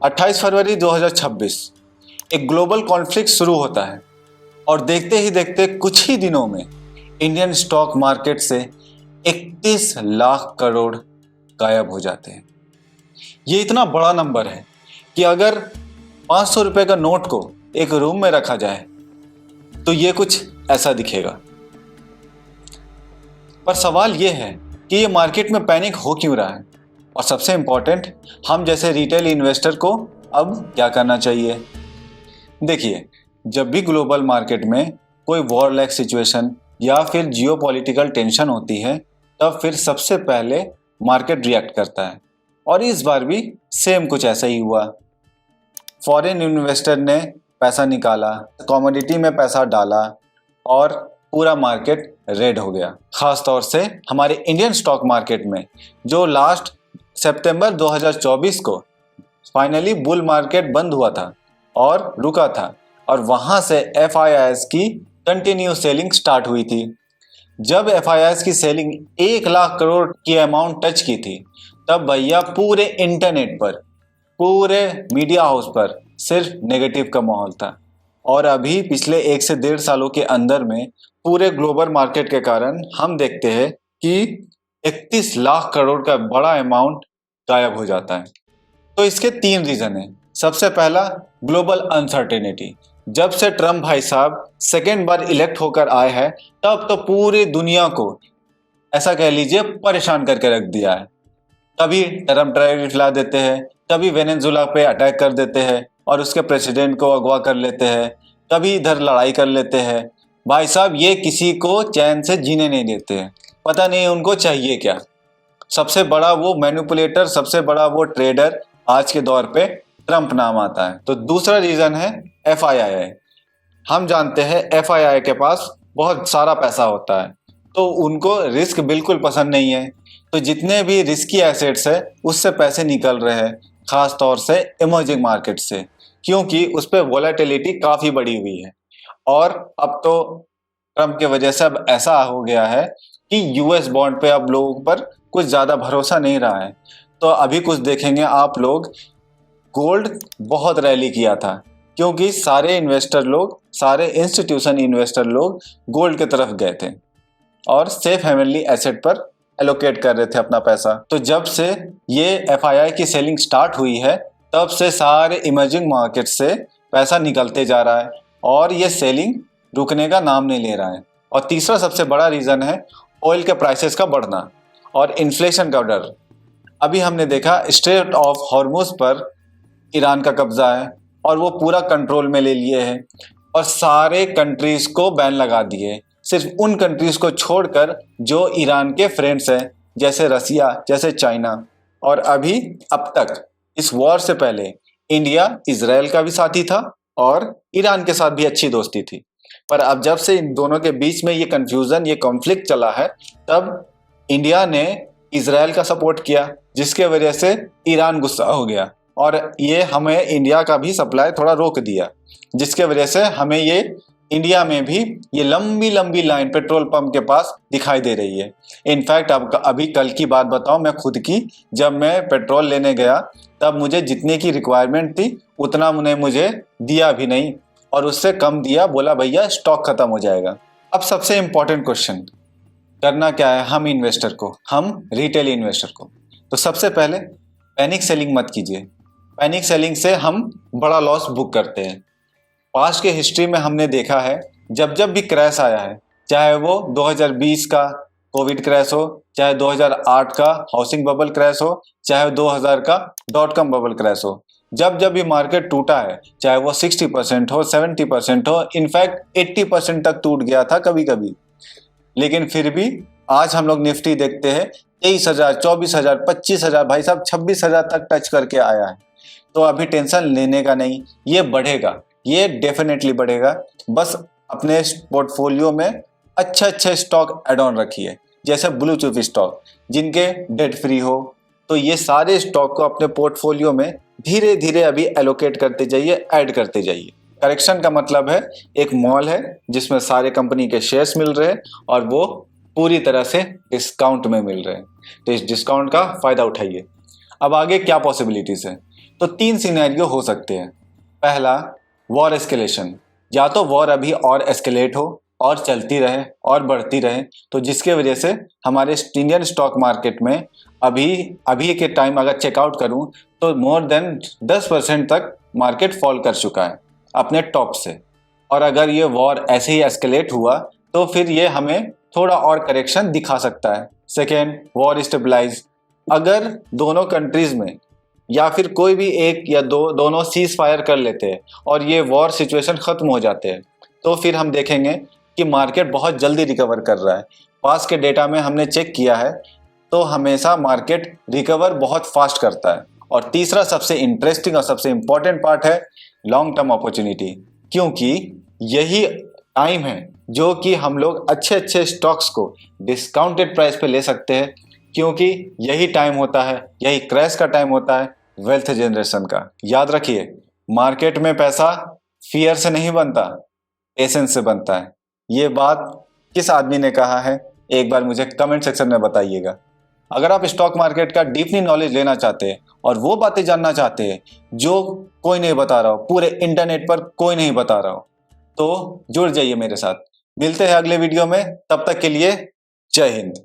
28 फरवरी 2026 एक global conflict शुरू होता है और देखते ही देखते कुछ ही दिनों में इंडियन स्टॉक मार्केट से 31 लाख करोड़ गायब हो जाते हैं। ये इतना बड़ा नंबर है कि अगर 500 रुपए का नोट को एक रूम में रखा जाए तो ये कुछ ऐसा दिखेगा। पर सवाल ये है कि ये मार्केट में पैनिक हो क्यों रहा है, और सबसे इंपॉर्टेंट, हम जैसे रिटेल इन्वेस्टर को अब क्या करना चाहिए। देखिए, जब भी ग्लोबल मार्केट में कोई वॉर लाइक सिचुएशन या फिर जियोपॉलिटिकल टेंशन होती है, तब फिर सबसे पहले मार्केट रिएक्ट करता है, और इस बार भी सेम कुछ ऐसा ही हुआ। फॉरेन इन्वेस्टर ने पैसा निकाला, कमोडिटी में पैसा डाला और पूरा मार्केट रेड हो गया। खास तौर से हमारे इंडियन स्टॉक मार्केट में जो लास्ट सितंबर 2024 को फाइनली बुल मार्केट बंद हुआ था और रुका था, और वहां से FIIs की कंटिन्यू सेलिंग स्टार्ट हुई थी। जब FIIs की सेलिंग 1 लाख करोड़ की अमाउंट टच की थी, तब भैया पूरे इंटरनेट पर, पूरे मीडिया हाउस पर सिर्फ नेगेटिव का माहौल था। और अभी पिछले 1 से 1.5 सालों के अंदर में पूरे ग्लोबल मार्केट के कारण हम देखते हैं कि 31 लाख करोड़ का बड़ा अमाउंट गायब हो जाता है। तो इसके 3 रीजन हैं। सबसे पहला, ग्लोबल अनसर्टेनिटी। जब से ट्रम्प भाई साहब सेकेंड बार इलेक्ट होकर आए हैं, तब तो पूरी दुनिया को ऐसा कह लीजिए परेशान करके रख दिया है। कभी ट्रम्प टैरिफ ला देते हैं, कभी वेनेजुला पे अटैक कर देते हैं और उसके प्रेसिडेंट को अगवा कर लेते हैं, कभी इधर लड़ाई कर लेते हैं। भाई साहब, ये किसी को चैन से जीने नहीं देते हैं, पता नहीं उनको चाहिए क्या। सबसे बड़ा वो मैनिपुलेटर, सबसे बड़ा वो ट्रेडर आज के दौर पे ट्रम्प नाम आता है। तो दूसरा रीजन है FII। हम जानते हैं FII के पास बहुत सारा पैसा होता है, तो उनको रिस्क बिल्कुल पसंद नहीं है। तो जितने भी रिस्की एसेट्स है उससे पैसे निकल रहे हैं, खास तौर से इमर्जिंग मार्केट से, क्योंकि उस पर वोलेटिलिटी काफ़ी बढ़ी हुई है। और अब तो ट्रम्प की वजह से अब ऐसा हो गया है कि US बॉन्ड पे अब लोगों पर कुछ ज़्यादा भरोसा नहीं रहा है। तो अभी कुछ देखेंगे आप लोग, गोल्ड बहुत रैली किया था, क्योंकि सारे इन्वेस्टर लोग, सारे इंस्टीट्यूशन इन्वेस्टर लोग गोल्ड की तरफ गए थे और सेफ हेवनली एसेट पर एलोकेट कर रहे थे अपना पैसा। तो जब से ये FII की सेलिंग स्टार्ट हुई है, तब से सारे इमर्जिंग मार्केट से पैसा निकलते जा रहा है और ये सेलिंग रुकने का नाम नहीं ले रहा है। और तीसरा सबसे बड़ा रीज़न है ऑयल के प्राइसेस का बढ़ना और इन्फ्लेशन का डर। अभी हमने देखा स्ट्रेट ऑफ हॉर्मुज पर ईरान का कब्जा है और वो पूरा कंट्रोल में ले लिए है और सारे कंट्रीज़ को बैन लगा दिए, सिर्फ उन कंट्रीज़ को छोड़कर जो ईरान के फ्रेंड्स हैं, जैसे रसिया, जैसे चाइना। और अभी अब तक इस वॉर से पहले इंडिया इजराइल का भी साथी था और ईरान के साथ भी अच्छी दोस्ती थी। पर अब जब से इन दोनों के बीच में ये कंफ्यूजन, ये कॉन्फ्लिक्ट चला है, तब इंडिया ने इजराइल का सपोर्ट किया, जिसके वजह से ईरान गुस्सा हो गया और ये हमें इंडिया का भी सप्लाई थोड़ा रोक दिया, जिसके वजह से हमें ये इंडिया में भी ये लंबी लंबी लाइन पेट्रोल पंप के पास दिखाई दे रही है। इनफैक्ट अब अभी कल की बात बताऊं, मैं खुद की, जब मैं पेट्रोल लेने गया तब मुझे जितने की रिक्वायरमेंट थी उतना उन्हें मुझे दिया भी नहीं और उससे कम दिया, बोला भैया स्टॉक खत्म हो जाएगा। अब सबसे इंपॉर्टेंट क्वेश्चन, करना क्या है हम इन्वेस्टर को, हम रिटेल इन्वेस्टर को। तो सबसे पहले पैनिक सेलिंग मत कीजिए। पैनिक सेलिंग से हम बड़ा लॉस बुक करते हैं। पास्ट के हिस्ट्री में हमने देखा है, जब जब भी क्रैश आया है, चाहे वो 2020 का कोविड क्रैश हो, चाहे 2008 का हाउसिंग बबल क्रैश हो, चाहे 2000 का .com बबल क्रैश हो, जब जब भी मार्केट टूटा है, चाहे वो 60% हो, 70% हो, इनफैक्ट 80% तक टूट गया था कभी कभी, लेकिन फिर भी आज हम लोग निफ्टी देखते हैं 23,000, 24,000, 25,000, भाई साहब 26,000 तक टच करके आया है। तो अभी टेंशन लेने का नहीं, ये बढ़ेगा, ये डेफिनेटली बढ़ेगा। बस अपने पोर्टफोलियो में अच्छे अच्छे स्टॉक ऐड ऑन रखिए, जैसे ब्लू चिप स्टॉक जिनके डेट फ्री हो। तो ये सारे स्टॉक को अपने पोर्टफोलियो में धीरे धीरे अभी एलोकेट करते जाइए, ऐड करते जाइए। करेक्शन का मतलब है एक मॉल है जिसमें सारे कंपनी के शेयर्स मिल रहे हैं और वो पूरी तरह से डिस्काउंट में मिल रहे हैं, तो इस डिस्काउंट का फायदा उठाइए। अब आगे क्या पॉसिबिलिटीज है? तो 3 सिनेरियो हो सकते हैं। पहला, वॉर एस्केलेशन, या तो वॉर अभी और एस्केलेट हो और चलती रहे और बढ़ती रहे, तो जिसके वजह से हमारे इंडियन स्टॉक मार्केट में अभी अभी के टाइम अगर चेकआउट करूं तो मोर देन 10% तक मार्केट फॉल कर चुका है अपने टॉप से। और अगर ये वॉर ऐसे ही एस्केलेट हुआ तो फिर ये हमें थोड़ा और करेक्शन दिखा सकता है। सेकेंड, वॉर स्टेबलाइज, अगर दोनों कंट्रीज में या फिर कोई भी एक या दोनों सीज फायर कर लेते हैं और ये वॉर सिचुएशन खत्म हो जाते हैं, तो फिर हम देखेंगे कि मार्केट बहुत जल्दी रिकवर कर रहा है। पास के डेटा में हमने चेक किया है तो हमेशा मार्केट रिकवर बहुत फास्ट करता है। और तीसरा सबसे इंटरेस्टिंग और सबसे इंपॉर्टेंट पार्ट है लॉन्ग टर्म अपॉर्चुनिटी, क्योंकि यही टाइम है जो कि हम लोग अच्छे अच्छे स्टॉक्स को डिस्काउंटेड प्राइस पे ले सकते हैं, क्योंकि यही टाइम होता है, यही क्रैश का टाइम होता है वेल्थ जनरेशन का। याद रखिए, मार्केट में पैसा फियर से नहीं बनता, पेशेंस से बनता है। ये बात किस आदमी ने कहा है, एक बार मुझे कमेंट सेक्शन में बताइएगा। अगर आप स्टॉक मार्केट का डीपली नॉलेज लेना चाहते हैं और वो बातें जानना चाहते हैं जो कोई नहीं बता रहा हो, पूरे इंटरनेट पर कोई नहीं बता रहा हो, तो जुड़ जाइए मेरे साथ। मिलते हैं अगले वीडियो में, तब तक के लिए जय हिंद।